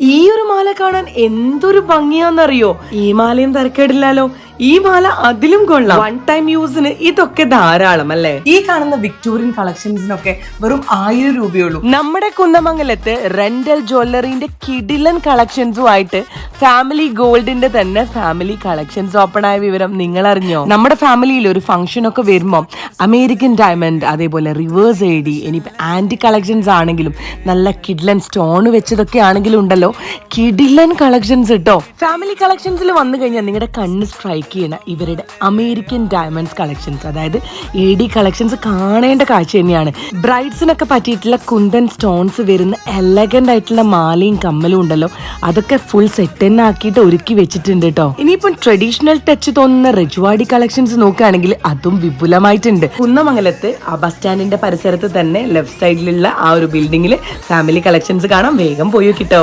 ഈ ഒരു മാല കാണാൻ എന്തൊരു ഭംഗിയാന്നറിയോ? ഈ മാലയും തരക്കേടില്ലല്ലോ. ഈ മാല അതിലും കൊള്ളാം. വൺ ടൈം യൂസിന് ഇതൊക്കെ ധാരാളം അല്ലേ? ഈ കാണുന്ന വിക്ടോറിയൻ കളക്ഷൻസിനൊക്കെ വെറും 1000 രൂപയുള്ളൂ. നമ്മുടെ കുന്നമംഗലത്ത് റെന്റൽ ജ്വല്ലറിന്റെ കിടിലൻ കളക്ഷൻസുമായിട്ട് ഫാമിലി ഗോൾഡിന്റെ തന്നെ ഫാമിലി കളക്ഷൻസ് ഓപ്പൺ ആയ വിവരം നിങ്ങൾ അറിഞ്ഞോ? നമ്മുടെ ഫാമിലിയിൽ ഒരു ഫംഗ്ഷൻ ഒക്കെ വരുമ്പോൾ അമേരിക്കൻ ഡയമണ്ട്, അതേപോലെ റിവേഴ്സ് എഡി, ഇനിയിപ്പോൾ ആന്റി കളക്ഷൻസ് ആണെങ്കിലും നല്ല കിഡിലൻ സ്റ്റോൺ വെച്ചതൊക്കെ ആണെങ്കിലും ഉണ്ടല്ലോ, കിഡിലൻ കളക്ഷൻസ് കേട്ടോ. ഫാമിലി കളക്ഷൻസിൽ വന്നു കഴിഞ്ഞാൽ നിങ്ങളുടെ കണ്ണ് സ്ട്രൈക്ക് ചെയ്യണ ഇവരുടെ അമേരിക്കൻ ഡയമണ്ട്സ് കളക്ഷൻസ്, അതായത് AD കളക്ഷൻസ് കാണേണ്ട കാഴ്ച തന്നെയാണ്. ബ്രൈഡ്സിനൊക്കെ പറ്റിയിട്ടുള്ള കുന്തൻ സ്റ്റോൺസ് വരുന്ന എലഗന്റ് ആയിട്ടുള്ള മാലയും കമ്മലും ഉണ്ടല്ലോ, അതൊക്കെ ഫുൾ സെറ്റ് തന്നെ ആക്കിയിട്ട് ഒരുക്കി വെച്ചിട്ടുണ്ട് കേട്ടോ. ഇനിയിപ്പം ട്രഡീഷണൽ ടച്ച് തോന്നുന്ന റെജ്വാഡി കളക്ഷൻസ് നോക്കുകയാണെങ്കിൽ അതും വിപുലമായിട്ടുണ്ട്. കുന്നമംഗലത്ത് ആ ബസ് സ്റ്റാൻഡിന്റെ പരിസരത്ത് തന്നെ ലെഫ്റ്റ് സൈഡിലുള്ള ആ ഒരു ബിൽഡിങ്ങിൽ ഫാമിലി കളക്ഷൻസ് കാണാം. വേഗം പോയി കിട്ടോ.